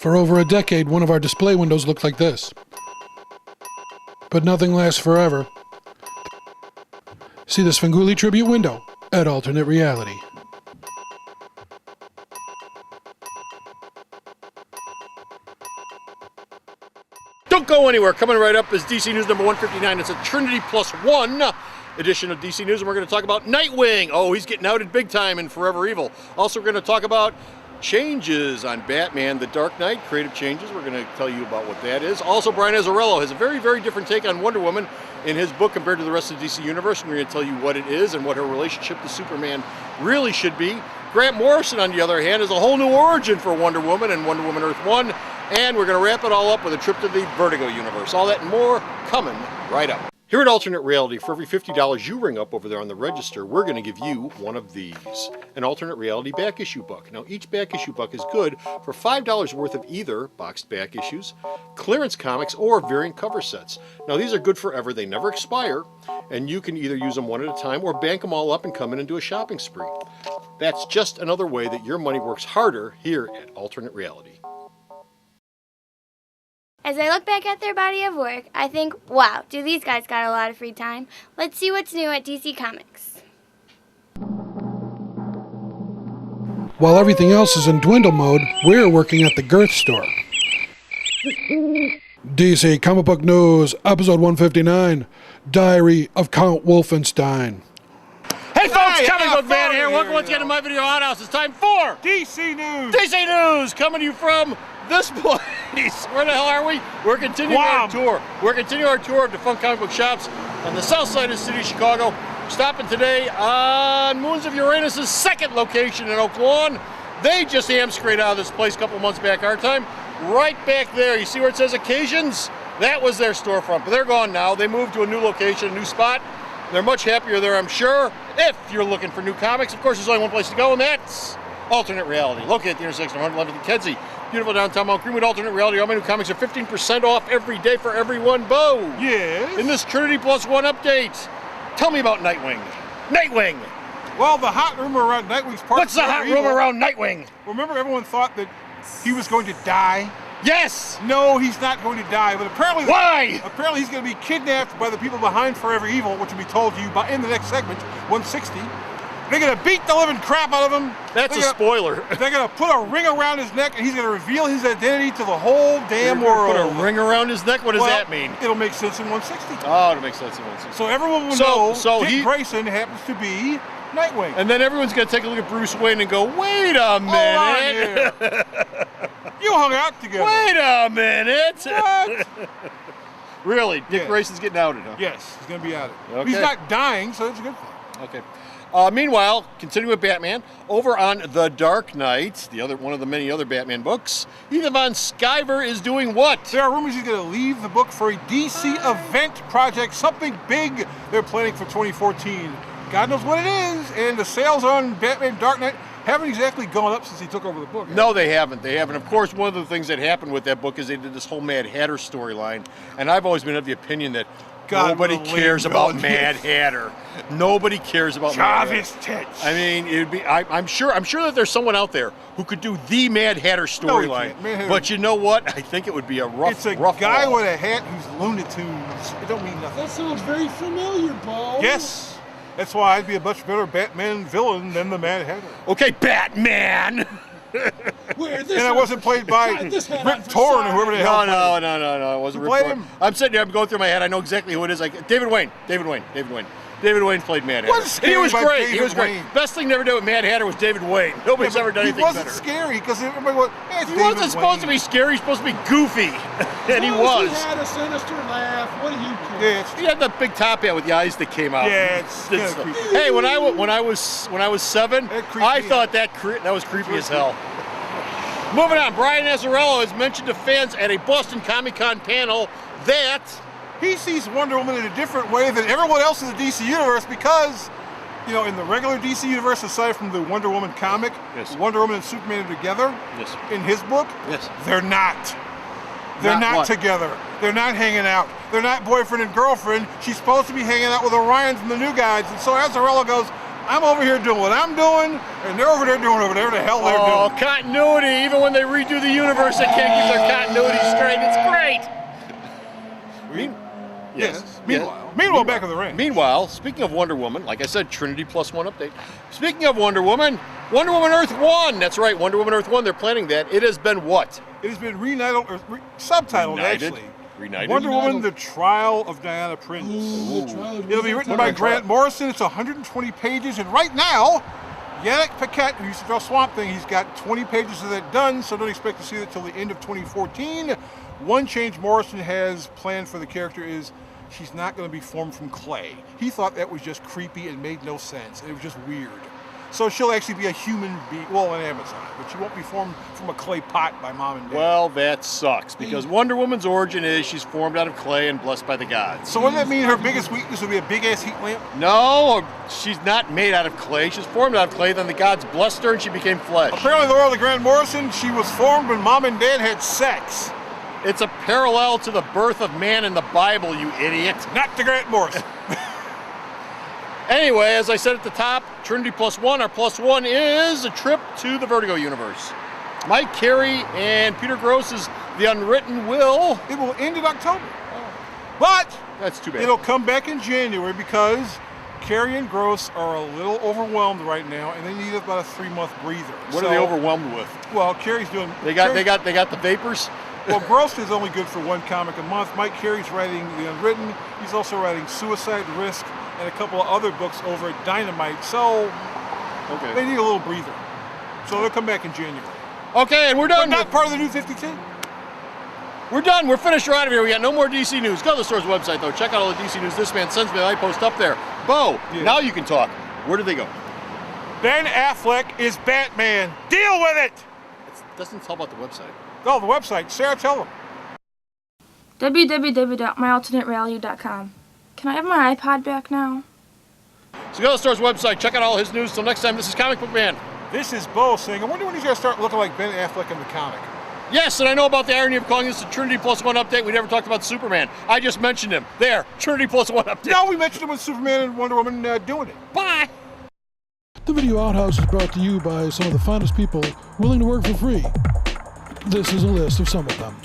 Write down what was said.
For over a decade, one of our display windows looked like this. But nothing lasts forever. See the Svengoolie tribute window at Alternate Reality. Don't go anywhere. Coming right up is DC News number 159. It's a Trinity Plus One edition of DC News, and we're going to talk about Nightwing. Oh, he's getting outed big time in Forever Evil. Also, we're going to talk about changes on Batman The Dark Knight, creative changes. We're going to tell you about what that is. Also, Brian Azzarello has a very, very different take on Wonder Woman in his book compared to the rest of the DC Universe, and we're going to tell you what it is and what her relationship to Superman really should be. Grant Morrison, on the other hand, is a whole new origin for Wonder Woman and Wonder Woman Earth 1, and we're going to wrap it all up with a trip to the Vertigo universe. All that and more coming right up. Here at Alternate Reality, for every $50 you ring up over there on the register, we're going to give you one of these, an Alternate Reality back issue book. Now, each back issue book is good for $5 worth of either boxed back issues, clearance comics, or variant cover sets. Now, these are good forever. They never expire, and you can either use them one at a time or bank them all up and come in and do a shopping spree. That's just another way that your money works harder here at Alternate Reality. As I look back at their body of work, I think, wow, do these guys got a lot of free time. Let's see what's new at DC Comics. While everything else is in dwindle mode, we're working at the Girth store. DC Comic Book News, Episode 159, Diary of Count Wolfenstein. Hey folks, Comic Book Man here. Welcome once again to my video hothouse. It's time for DC News. DC News, coming to you from this place. Where the hell are we? We're continuing our tour. We're continuing our tour of defunct comic book shops on the south side of the city of Chicago. Stopping today on Moons of Uranus' second location in Oak Lawn. They just ham-scraped out of this place a couple months back our time. Right back there, you see where it says Occasions? That was their storefront, but they're gone now. They moved to a new location, a new spot. They're much happier there, I'm sure. If you're looking for new comics, of course, there's only one place to go, and that's Alternate Reality, located at the intersection of 111th and Kedzie. Beautiful downtown Mount Greenwood. Alternate Reality. All my new comics are 15% off every day for everyone. Bo! Yes? In this Trinity Plus One update, tell me about Nightwing. Nightwing! Well, the hot rumor around Nightwing's part. What's the hot rumor around Nightwing? Remember, everyone thought that he was going to die? Yes! No, he's not going to die, but apparently... Why? Apparently he's going to be kidnapped by the people behind Forever Evil, which will be told to you in the next segment, 160. They're going to beat the living crap out of him. That's a spoiler. They're going to put a ring around his neck, and he's going to reveal his identity to the whole damn world. Put a ring around his neck? What does that mean? It'll make sense in 160. Oh, it'll make sense in 160. So everyone will know Dick Grayson happens to be Nightwing. And then everyone's going to take a look at Bruce Wayne and go, wait a minute. Hold on here. You hung out together. Wait a minute. What? Really? Dick Grayson's getting outed, huh? Yes, he's going to be outed. Okay. He's not dying, so it's a good thing. Okay. Meanwhile, continuing with Batman, over on The Dark Knight, one of the many other Batman books, Ethan Von Sciver is doing what? There are rumors he's going to leave the book for a DC event project, something big they're planning for 2014. God knows what it is, and the sales on Batman Dark Knight haven't exactly gone up since he took over the book. No, they haven't. They haven't. Of course, one of the things that happened with that book is they did this whole Mad Hatter storyline, and I've always been of the opinion that nobody cares about Mad Hatter. Nobody cares about Mad Hatter. I mean, it'd be. I'm sure that there's someone out there who could do the Mad Hatter storyline. No, but you know what? I think it would be a rough. It's a guy with a hat who's Looney Tunes. It don't mean nothing. That sounds very familiar, Bo. Yes. That's why I'd be a much better Batman villain than the Mad Hatter. Okay, Batman. And I wasn't played by Rip Torn or whoever the hell. No. It wasn't Rip Torn. I'm sitting there, I'm going through my head. I know exactly who it is. Like David Wayne. David Wayne played Mad Hatter. He was great. He was great. Best thing to ever do with Mad Hatter was David Wayne. Nobody's ever done anything better. He wasn't scary because everybody went, he wasn't supposed to be scary. He's supposed to be goofy. And he was. He had a sinister laugh. What do you care? He had the big top hat with the eyes that came out. Yeah, it's kind of creepy. Hey, when I was 7, I thought that was creepy as hell. Moving on, Brian Azzarello has mentioned to fans at a Boston Comic-Con panel that he sees Wonder Woman in a different way than everyone else in the DC Universe because, in the regular DC Universe, aside from the Wonder Woman comic, Wonder Woman and Superman are together. Yes. In his book, they're not. They're not together. They're not hanging out. They're not boyfriend and girlfriend. She's supposed to be hanging out with Orion from the New Gods. And so Azzarello goes, I'm over here doing what I'm doing, and they're over there doing whatever the hell they're Oh, doing. continuity. Even when they redo the universe, they can't keep their continuity straight. It's great. Yes. Meanwhile, back in the ring. Meanwhile, speaking of Wonder Woman, like I said, Trinity +1 update. Speaking of Wonder Woman Earth 1. That's right, Wonder Woman Earth 1. They're planning that. It has been what? It has been subtitled, actually. Reunited. Wonder Woman: The Trial of Diana Prince. It'll be written by Grant Morrison. It's 120 pages, and right now, Yannick Paquette, who used to draw Swamp Thing, he's got 20 pages of that done, so don't expect to see that till the end of 2014. One change Morrison has planned for the character is she's not going to be formed from clay. He thought that was just creepy and made no sense, and it was just weird. So she'll actually be a human being, well, an Amazon, but she won't be formed from a clay pot by mom and dad. Well, that sucks, because Wonder Woman's origin is she's formed out of clay and blessed by the gods. So wouldn't that mean her biggest weakness would be a big-ass heat lamp? No, she's not made out of clay. She's formed out of clay, then the gods blessed her and she became flesh. Apparently, in the world of Grant Morrison, she was formed when mom and dad had sex. It's a parallel to the birth of man in the Bible, you idiot. Not to Grant Morrison. Anyway, as I said at the top, Trinity +1, our +1 is a trip to the Vertigo universe. Mike Carey and Peter Gross's The Unwritten Will. It will end in October. But That's too bad. it'll come back in January because Carey and Gross are a little overwhelmed right now, and they need about a 3-month breather. What are they overwhelmed with? Well, Carey's doing. They got the vapors. Well, Gross is only good for one comic a month. Mike Carey's writing The Unwritten. He's also writing Suicide Risk and a couple of other books over at Dynamite. So they need a little breather. So they'll come back in January. Okay, and we're done. But not part of the New 52. We're done. We're finished. We're out of here. We got no more DC news. Go to the store's website, though. Check out all the DC news this man sends me. I post up there. Bo, now you can talk. Where did they go? Ben Affleck is Batman. Deal with it! It doesn't tell about the website. Oh, the website. Sarah, tell them. www.myalternatereality.com. Can I have my iPod back now? So go to the store's website. Check out all his news. Till next time, this is Comic Book Man. This is Bo saying, I wonder when he's going to start looking like Ben Affleck in the comic. Yes, and I know about the irony of calling this a Trinity +1 update. We never talked about Superman. I just mentioned him. There, Trinity +1 update. No, we mentioned him with Superman and Wonder Woman doing it. Bye. The Video Outhouse is brought to you by some of the finest people willing to work for free. This is a list of some of them.